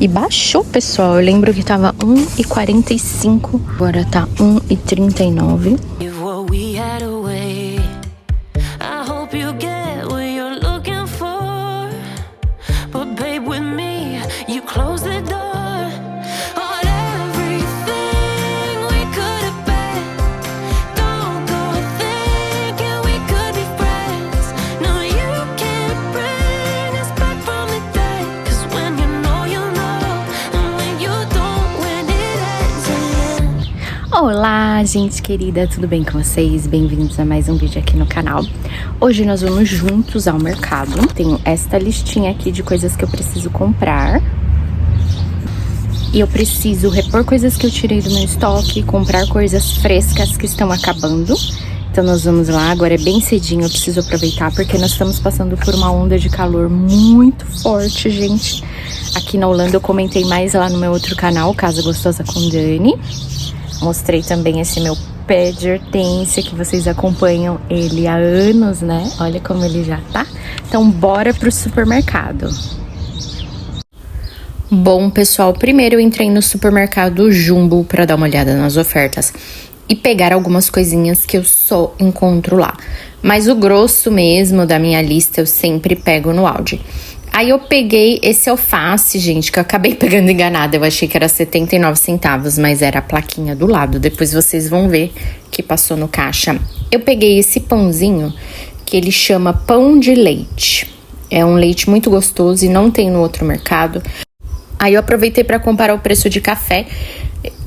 E baixou, pessoal. Eu lembro que tava 1,45, agora tá 1,39. Olá, gente querida, tudo bem com vocês? Bem-vindos a mais um vídeo aqui no canal. Hoje nós vamos juntos ao mercado. Tenho esta listinha aqui de coisas que eu preciso comprar. E eu preciso repor coisas que eu tirei do meu estoque, comprar coisas frescas que estão acabando. Então nós vamos lá, agora é bem cedinho, eu preciso aproveitar porque nós estamos passando por uma onda de calor muito forte, gente. Aqui na Holanda eu comentei mais lá no meu outro canal, Casa Gostosa com Dani. Mostrei também esse meu pé de hortênsia que vocês acompanham ele há anos, né? Olha como ele já tá. Então, bora pro supermercado. Bom, pessoal, primeiro eu entrei no supermercado Jumbo para dar uma olhada nas ofertas e pegar algumas coisinhas que eu só encontro lá. Mas o grosso mesmo da minha lista eu sempre pego no Aldi. Aí eu peguei esse alface, gente, que eu acabei pegando enganada. Eu achei que era 79 centavos, mas era a plaquinha do lado. Depois vocês vão ver que passou no caixa. Eu peguei esse pãozinho, que ele chama pão de leite. É um leite muito gostoso e não tem no outro mercado. Aí eu aproveitei para comparar o preço de café,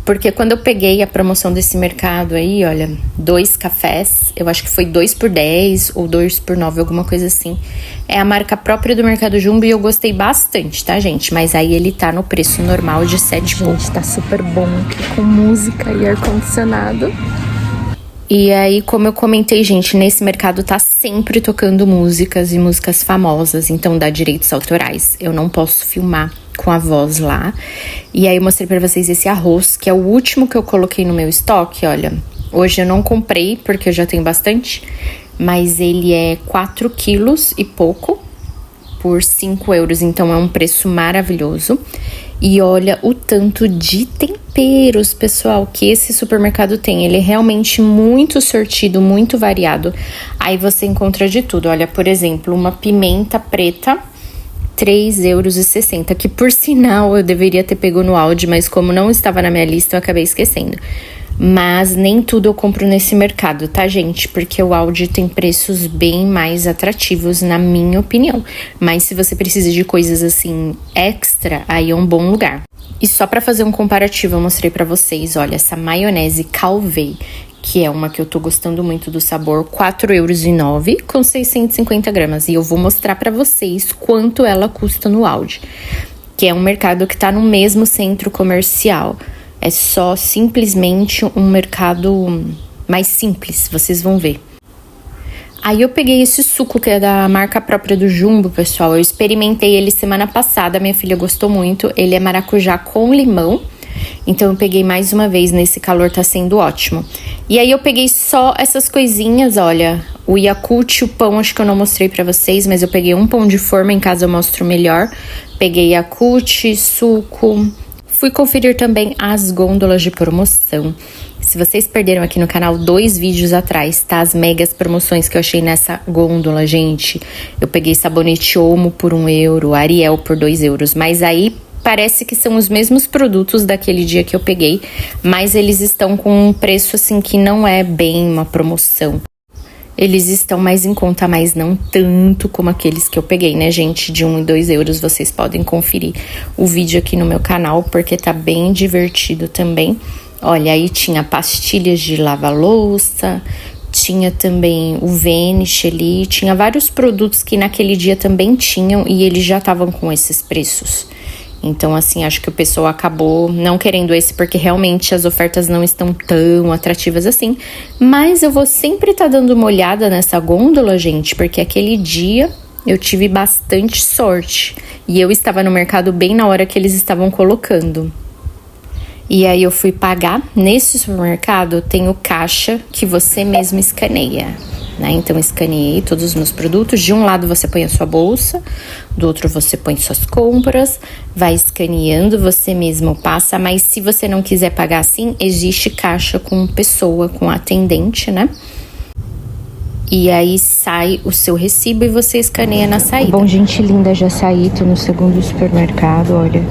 porque quando eu peguei a promoção desse mercado aí, olha, 2 cafés, eu acho que foi 2 por 10 ou 2 por 9, alguma coisa assim. É a marca própria do Mercado Jumbo e eu gostei bastante, tá, gente? Mas aí ele tá no preço normal de 7 pouco. Gente, tá super bom aqui com música e ar-condicionado. E aí, como eu comentei, gente, nesse mercado tá sempre tocando músicas e músicas famosas, então dá direitos autorais. Eu não posso filmar com a voz lá. E aí eu mostrei pra vocês esse arroz, que é o último que eu coloquei no meu estoque, olha. Hoje eu não comprei, porque eu já tenho bastante, mas ele é 4 quilos e pouco, por 5 euros, então é um preço maravilhoso. E olha o tanto de temperos, pessoal, que esse supermercado tem. Ele é realmente muito sortido, muito variado. Aí você encontra de tudo. Olha, por exemplo, uma pimenta preta, 3,60 euros, que por sinal eu deveria ter pego no Aldi, mas como não estava na minha lista, eu acabei esquecendo. Mas nem tudo eu compro nesse mercado, tá, gente? Porque o Aldi tem preços bem mais atrativos, na minha opinião. Mas se você precisa de coisas assim extra, aí é um bom lugar. E só pra fazer um comparativo, eu mostrei pra vocês, olha, essa maionese Calvé, que é uma que eu tô gostando muito do sabor, 4,09 euros com 650 gramas. E eu vou mostrar pra vocês quanto ela custa no Aldi, que é um mercado que tá no mesmo centro comercial. É só simplesmente um mercado mais simples, vocês vão ver. Aí eu peguei esse suco que é da marca própria do Jumbo, pessoal. Eu experimentei ele semana passada, minha filha gostou muito. Ele é maracujá com limão. Então eu peguei mais uma vez, nesse calor tá sendo ótimo. E aí eu peguei só essas coisinhas, olha. O Yakult, o pão, acho que eu não mostrei pra vocês, mas eu peguei um pão de forma, em casa eu mostro melhor. Peguei Yakult, suco. Fui conferir também as gôndolas de promoção. Se vocês perderam aqui no canal 2 vídeos atrás, tá? As megas promoções que eu achei nessa gôndola, gente. Eu peguei sabonete Omo por 1 euro, Ariel por 2 euros. Mas aí parece que são os mesmos produtos daquele dia que eu peguei, mas eles estão com um preço assim que não é bem uma promoção. Eles estão mais em conta, mas não tanto como aqueles que eu peguei, né, gente? De 1 e 2 euros, vocês podem conferir o vídeo aqui no meu canal, porque tá bem divertido também. Olha, aí tinha pastilhas de lava-louça, tinha também o Vanish ali, tinha vários produtos que naquele dia também tinham e eles já estavam com esses preços. Então, assim, acho que o pessoal acabou não querendo esse, porque realmente as ofertas não estão tão atrativas assim. Mas eu vou sempre estar dando uma olhada nessa gôndola, gente, porque aquele dia eu tive bastante sorte. E eu estava no mercado bem na hora que eles estavam colocando. E aí eu fui pagar. Nesse supermercado tem o caixa que você mesmo escaneia. né? Então, escaneei todos os meus produtos. De um lado você põe a sua bolsa, do outro você põe suas compras, vai escaneando, você mesmo passa. Mas se você não quiser pagar assim, existe caixa com pessoa, com atendente, né? E aí sai o seu recibo e você escaneia na saída. Bom, gente linda, já saí, tô no segundo supermercado, olha.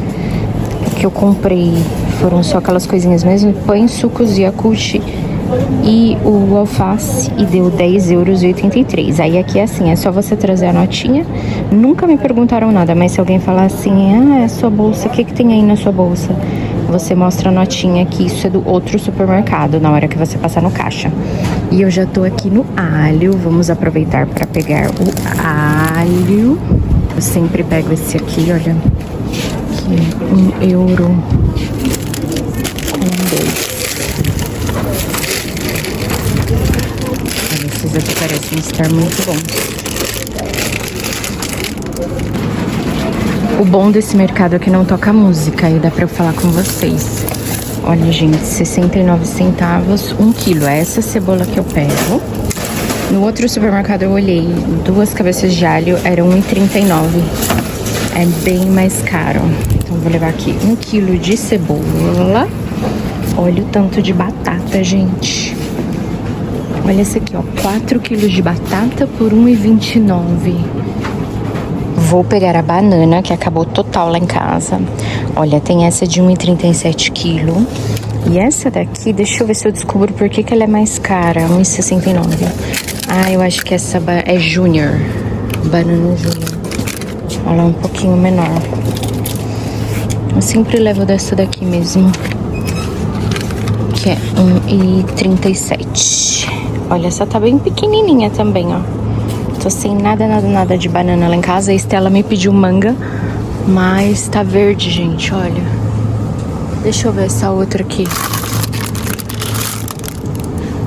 O que eu comprei foram só aquelas coisinhas mesmo, pães, sucos, Yakult e o alface, e deu 10,83 €. Aí aqui é assim, é só você trazer a notinha. Nunca me perguntaram nada, mas se alguém falar assim, é a sua bolsa, o que tem aí na sua bolsa? Você mostra a notinha que isso é do outro supermercado, na hora que você passar no caixa. E eu já tô aqui no alho, vamos aproveitar para pegar o alho. Eu sempre pego esse aqui, olha, que é €1 com 2. Olha, esses aqui parecem estar muito bons. O bom desse mercado é que não toca música, aí dá pra eu falar com vocês. Olha, gente, 69 centavos, 1 quilo. É essa cebola que eu pego. No outro supermercado eu olhei, 2 cabeças de alho eram 1,39. É bem mais caro. Então vou levar aqui 1 quilo de cebola. Olha o tanto de batata, gente. Olha esse aqui, ó, 4 quilos de batata por 1,29. Vou pegar a banana, que acabou total lá em casa. Olha, tem essa de 1,37 quilo. E essa daqui, deixa eu ver se eu descubro por que ela é mais cara, 1,69. Ah, eu acho que essa é Júnior. Banana Júnior. Ela é um pouquinho menor. Eu sempre levo dessa daqui mesmo, que é 1,37. Olha, essa tá bem pequenininha também, ó. Tô sem nada de banana lá em casa. A Estela me pediu manga, mas tá verde, gente, olha. Deixa eu ver essa outra aqui.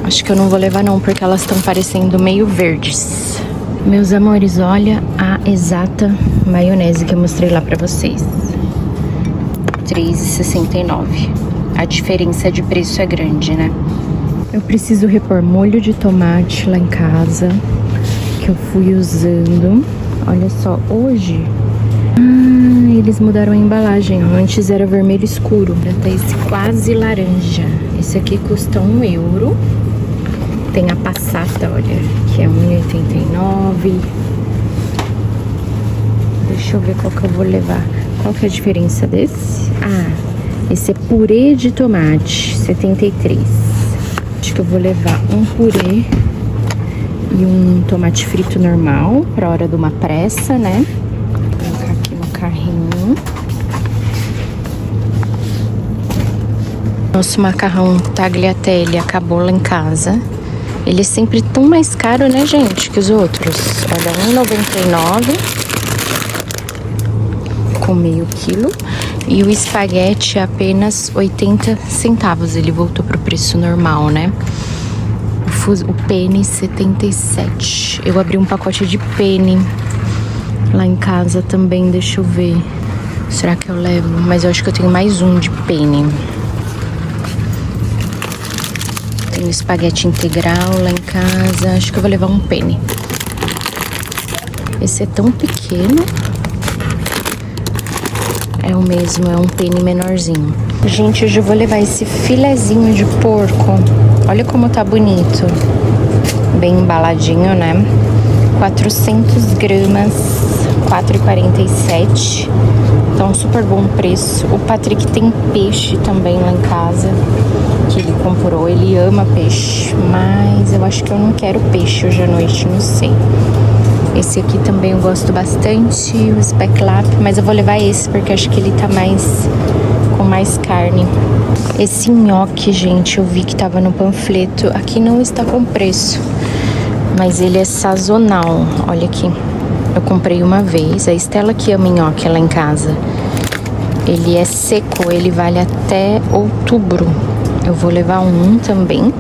Acho que eu não vou levar não, porque elas estão parecendo meio verdes. Meus amores, olha a exata maionese que eu mostrei lá pra vocês. R$3,69. A diferença de preço é grande, né? Eu preciso repor molho de tomate lá em casa, que eu fui usando. Olha só, hoje eles mudaram a embalagem, ó. Antes era vermelho escuro, tá esse quase laranja. Esse aqui custa €1. Tem a passata, olha, que é 1,89. Deixa eu ver qual que eu vou levar. Qual que é a diferença desse? Ah, esse é purê de tomate, 73. Acho que eu vou levar um purê e um tomate frito normal, pra hora de uma pressa, né? Vou colocar aqui no carrinho. Nosso macarrão tagliatelle acabou lá em casa. Ele é sempre tão mais caro, né, gente, que os outros. Olha, R$1,99 com meio quilo. E o espaguete é apenas 80 centavos. Ele voltou pro preço normal, né? O penne 77. Eu abri um pacote de penne lá em casa também, deixa eu ver. Será que eu levo? Mas eu acho que eu tenho mais um de penne. Tenho espaguete integral lá em casa. Acho que eu vou levar um penne. Esse é tão pequeno. É o mesmo, é um penne menorzinho. Gente, hoje eu vou levar esse filezinho de porco. Olha como tá bonito. Bem embaladinho, né? 400 gramas, R$4,47. Então, super bom preço. O Patrick tem peixe também lá em casa, que ele comprou. Ele ama peixe, mas eu acho que eu não quero peixe hoje à noite, não sei. Esse aqui também eu gosto bastante, o Specklap, mas eu vou levar esse porque acho que ele tá com mais carne. Esse nhoque, gente, eu vi que tava no panfleto. Aqui não está com preço, mas ele é sazonal. Olha aqui, eu comprei uma vez. A Estela que ama nhoque lá em casa. Ele é seco, ele vale até outubro. Eu vou levar um também,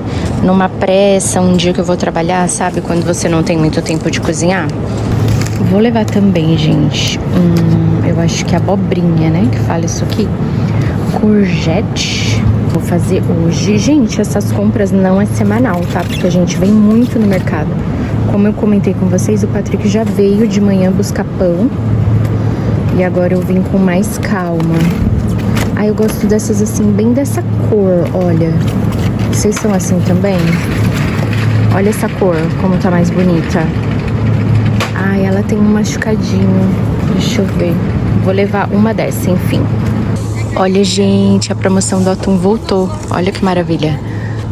numa pressa, um dia que eu vou trabalhar, sabe? Quando você não tem muito tempo de cozinhar. Vou levar também, gente, eu acho que é abobrinha, né? Que fala isso aqui. Courgette. vou fazer hoje. Gente, essas compras não é semanal, tá? Porque a gente vem muito no mercado. Como eu comentei com vocês, o Patrick já veio de manhã buscar pão. E agora eu vim com mais calma. Ah, eu gosto dessas assim, bem dessa cor, olha. Vocês são assim também? Olha essa cor, como tá mais bonita. Ai, ela tem um machucadinho. Deixa eu ver. Vou levar uma dessa, enfim. Olha, gente, a promoção do Atum voltou. Olha que maravilha.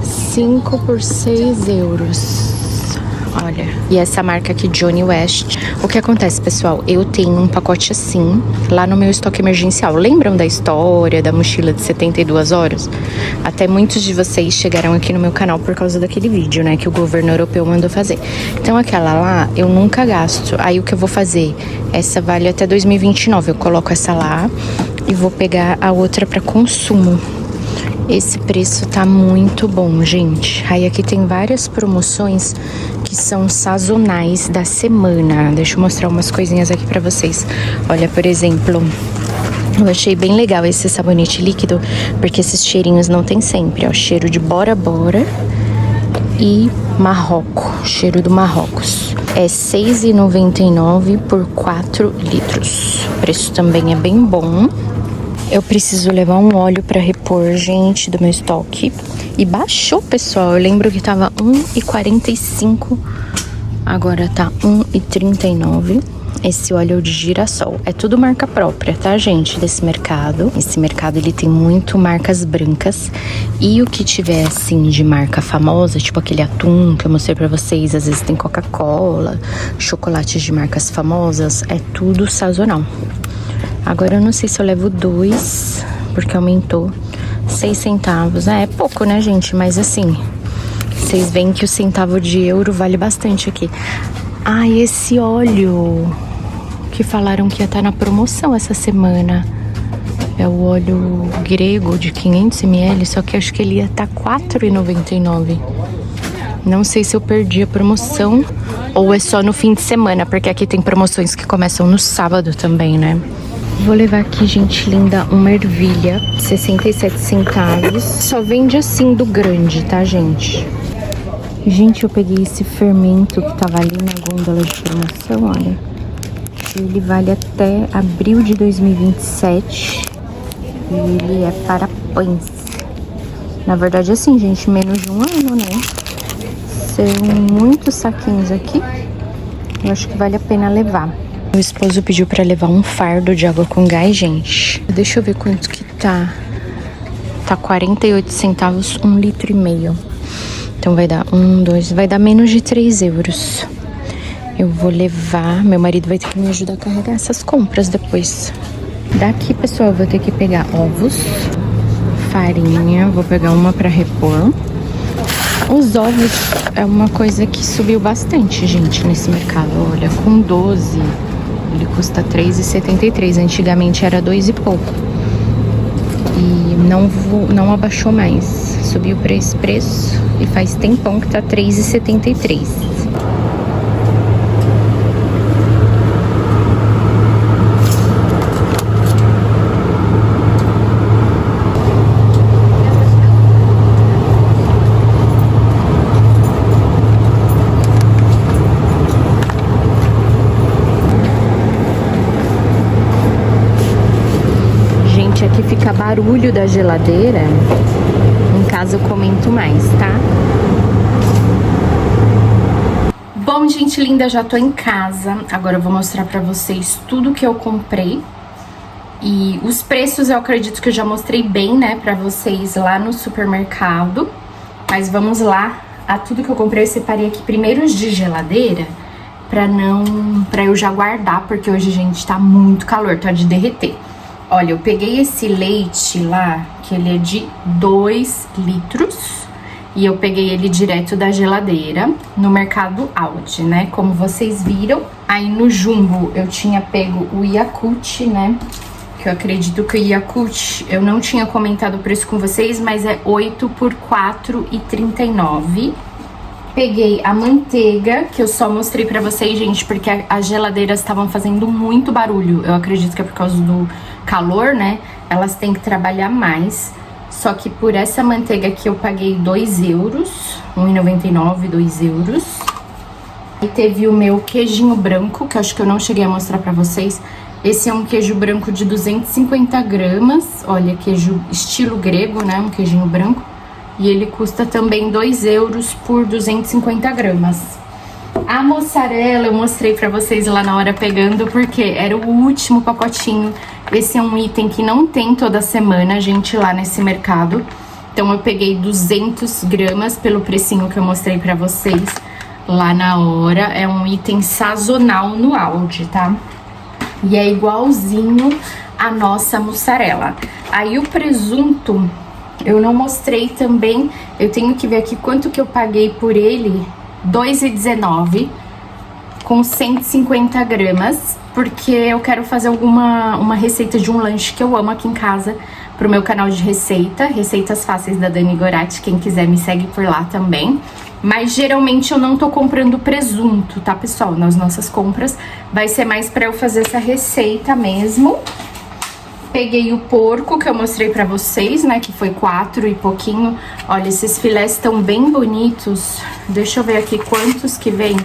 5 por 6 euros. Olha, e essa marca aqui, Johnny West. O que acontece, pessoal? Eu tenho um pacote assim, lá no meu estoque emergencial. Lembram da história da mochila de 72 horas? Até muitos de vocês chegaram aqui no meu canal por causa daquele vídeo, né? Que o governo europeu mandou fazer. Então, aquela lá, eu nunca gasto. Aí, o que eu vou fazer? Essa vale até 2029. Eu coloco essa lá e vou pegar a outra para consumo. Esse preço tá muito bom, gente. Aí aqui tem várias promoções que são sazonais da semana. Deixa eu mostrar umas coisinhas aqui pra vocês. Olha, por exemplo, eu achei bem legal esse sabonete líquido, porque esses cheirinhos não tem sempre, ó. Cheiro de Bora Bora e Marroco, cheiro do Marrocos. É R$ 6,99 por 4 litros. O preço também é bem bom. Eu preciso levar um óleo pra repor, gente, do meu estoque. E baixou, pessoal. Eu lembro que tava 1,45. Agora tá 1,39. Esse óleo de girassol. É tudo marca própria, tá, gente? Desse mercado. Esse mercado, ele tem muito marcas brancas. E o que tiver, assim, de marca famosa, tipo aquele atum que eu mostrei pra vocês. Às vezes tem Coca-Cola, chocolates de marcas famosas. É tudo sazonal. Agora eu não sei se eu levo 2, porque aumentou 6 centavos. É pouco, né, gente? Mas assim, vocês veem que o centavo de euro vale bastante aqui. Ah, esse óleo que falaram que ia estar na promoção essa semana. É o óleo grego de 500 ml, só que acho que ele ia estar R$ 4,99. Não sei se eu perdi a promoção ou é só no fim de semana, porque aqui tem promoções que começam no sábado também, né? Vou levar aqui, gente linda, uma ervilha, 67 centavos. Só vende assim do grande, tá, gente? Gente, eu peguei esse fermento que tava ali na gôndola de promoção, olha. Ele vale até abril de 2027. E ele é para pães. Na verdade, assim, gente, menos de um ano, né? São muitos saquinhos aqui. Eu acho que vale a pena levar. Meu esposo pediu pra levar um fardo de água com gás, gente. Deixa eu ver quanto que tá. Tá 48 centavos, 1,5 litro. Então vai dar vai dar menos de 3 euros. Eu vou levar, meu marido vai ter que me ajudar a carregar essas compras depois. Daqui, pessoal, eu vou ter que pegar ovos, farinha, vou pegar uma pra repor. Os ovos é uma coisa que subiu bastante, gente, nesse mercado. Olha, com 12... ele custa R$ 3,73. Antigamente era 2 e pouco. E não abaixou mais. Subiu para esse preço e faz tempão que tá R$ 3,73. Aqui fica barulho da geladeira. Em casa eu comento mais, tá? Bom, gente linda, já tô em casa. Agora eu vou mostrar pra vocês tudo que eu comprei. E os preços eu acredito que eu já mostrei bem, né, pra vocês lá no supermercado. Mas vamos lá. A tudo que eu comprei eu separei aqui primeiro os de geladeira. Pra eu já guardar, porque hoje, gente, tá muito calor, tá de derreter. Olha, eu peguei esse leite lá, que ele é de 2 litros. E eu peguei ele direto da geladeira, no Mercado Aldi, né? Como vocês viram. Aí no Jumbo eu tinha pego o Yakult, né? Que eu acredito que o Yakult, eu não tinha comentado o preço com vocês, mas é 8 por R$ 4,39. Peguei a manteiga, que eu só mostrei pra vocês, gente, porque as geladeiras estavam fazendo muito barulho. Eu acredito que é por causa do calor, né? Elas têm que trabalhar mais. Só que por essa manteiga aqui eu paguei 2 euros, 1,99, 2 euros. E teve o meu queijinho branco, que eu acho que eu não cheguei a mostrar pra vocês. Esse é um queijo branco de 250 gramas, olha, queijo estilo grego, né, um queijinho branco. E ele custa também 2 euros por 250 gramas. A mussarela eu mostrei pra vocês lá na hora pegando, porque era o último pacotinho. Esse é um item que não tem toda semana, gente, lá nesse mercado. Então eu peguei 200 gramas pelo precinho que eu mostrei pra vocês lá na hora. É um item sazonal no Aldi, tá? E é igualzinho a nossa mussarela. Aí o presunto, eu não mostrei também. Eu tenho que ver aqui quanto que eu paguei por ele. 2,19 com 150 gramas. Porque eu quero fazer uma receita de um lanche que eu amo aqui em casa pro meu canal de receita. Receitas Fáceis da Dani Gorati. Quem quiser me segue por lá também. Mas geralmente eu não tô comprando presunto, tá, pessoal? Nas nossas compras vai ser mais pra eu fazer essa receita mesmo. Peguei o porco que eu mostrei pra vocês, né, que foi 4 e pouquinho. Olha, esses filés estão bem bonitos. Deixa eu ver aqui quantos que vem.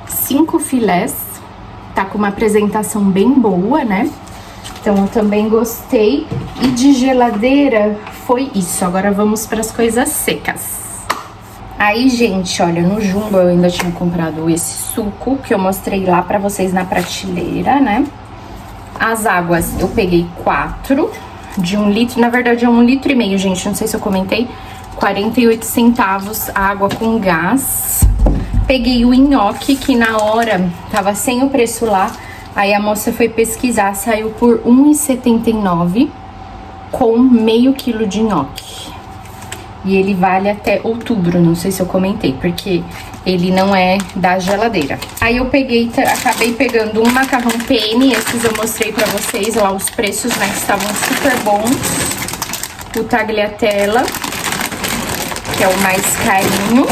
5 filés. Tá com uma apresentação bem boa, né? Então eu também gostei. E de geladeira foi isso. Agora vamos pras coisas secas. Aí, gente, olha, no Jumbo eu ainda tinha comprado esse suco que eu mostrei lá pra vocês na prateleira, né? As águas eu peguei 4 de 1 litro, na verdade é 1,5 litro, gente, não sei se eu comentei. 48 centavos a água com gás. Peguei o nhoque, que na hora tava sem o preço lá. Aí a moça foi pesquisar, saiu por 1,79 com meio quilo de nhoque. E ele vale até outubro, não sei se eu comentei, porque ele não é da geladeira. Aí eu peguei, acabei pegando um macarrão PM, esses eu mostrei pra vocês lá os preços, né, que estavam super bons. O tagliatella, que é o mais carinho.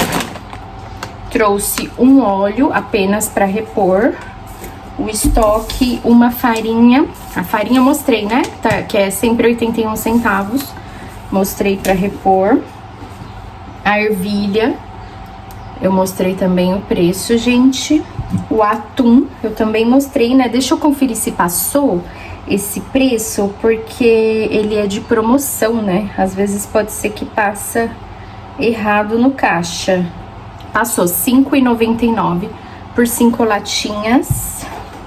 Trouxe um óleo apenas pra repor. O estoque, uma farinha. A farinha eu mostrei, né, tá, que é sempre 81 centavos. Mostrei pra repor. A ervilha, eu mostrei também o preço, gente. O atum, eu também mostrei, né? Deixa eu conferir se passou esse preço, porque ele é de promoção, né? Às vezes pode ser que passa errado no caixa. Passou R$ 5,99 por 5 latinhas.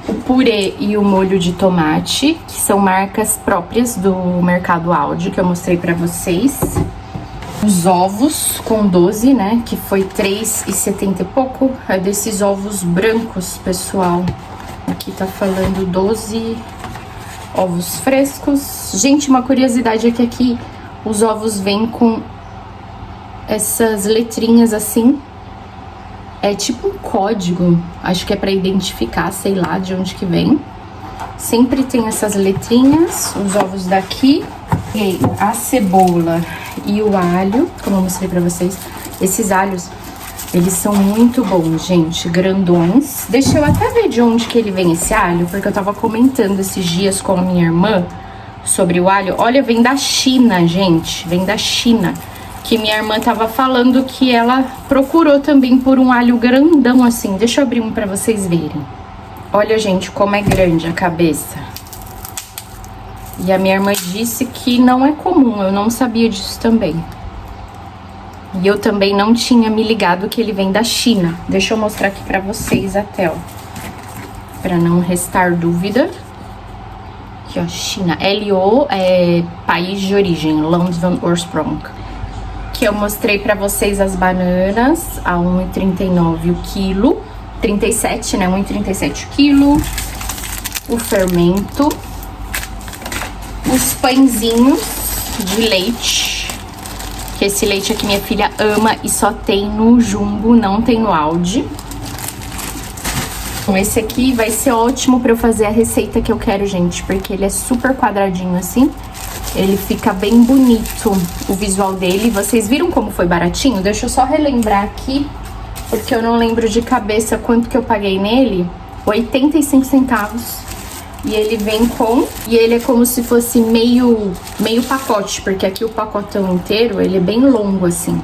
O purê e o molho de tomate, que são marcas próprias do Mercado Aldi, que eu mostrei pra vocês. Os ovos com 12, né, que foi 3,70 e pouco. É desses ovos brancos, pessoal. Aqui tá falando 12 ovos frescos. Gente, uma curiosidade é que aqui os ovos vêm com essas letrinhas assim. É tipo um código, acho que é pra identificar, sei lá, de onde que vem. Sempre tem essas letrinhas, os ovos daqui. E a cebola e o alho, como eu mostrei pra vocês. Esses alhos, eles são muito bons, gente, grandões. Deixa eu até ver de onde que ele vem esse alho, porque eu tava comentando esses dias com a minha irmã sobre o alho. Olha, vem da China, gente, vem da China. Que minha irmã tava falando que ela procurou também por um alho grandão assim. Deixa eu abrir um pra vocês verem. Olha, gente, como é grande a cabeça. E a minha irmã disse que não é comum, eu não sabia disso também. E eu também não tinha me ligado que ele vem da China. Deixa eu mostrar aqui pra vocês até, ó. Pra não restar dúvida. Aqui, ó, China. LO é país de origem, Land van Oorsprong. Que eu mostrei pra vocês as bananas a 1,39 o quilo. 37, né? 1,37 o quilo. O fermento. Os pãezinhos de leite. Que esse leite aqui minha filha ama e só tem no Jumbo, não tem no Aldi. Então esse aqui vai ser ótimo pra eu fazer a receita que eu quero, gente. Porque ele é super quadradinho assim. Ele fica bem bonito, o visual dele. Vocês viram como foi baratinho? Deixa eu só relembrar aqui, porque eu não lembro de cabeça quanto que eu paguei nele. 85 centavos E ele vem com... E ele é como se fosse meio pacote, porque aqui o pacotão inteiro, ele é bem longo, assim.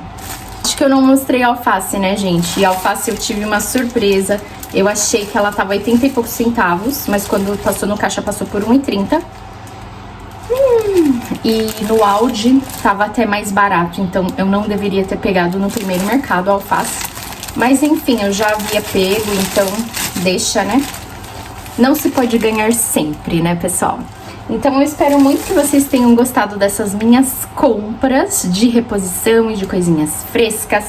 Acho que eu não mostrei a alface, né, gente? E a alface eu tive uma surpresa. Eu achei que ela tava 80 e poucos centavos, mas quando passou no caixa, passou por 1,30. E no Aldi tava até mais barato, então eu não deveria ter pegado no primeiro mercado a alface. Mas enfim, eu já havia pego, então deixa, né? Não se pode ganhar sempre, né, pessoal? Então eu espero muito que vocês tenham gostado dessas minhas compras de reposição e de coisinhas frescas.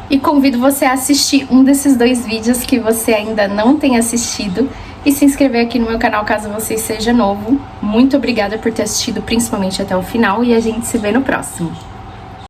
E convido você a assistir um desses 2 vídeos que você ainda não tem assistido. E se inscrever aqui no meu canal caso você seja novo. Muito obrigada por ter assistido, principalmente até o final. E a gente se vê no próximo.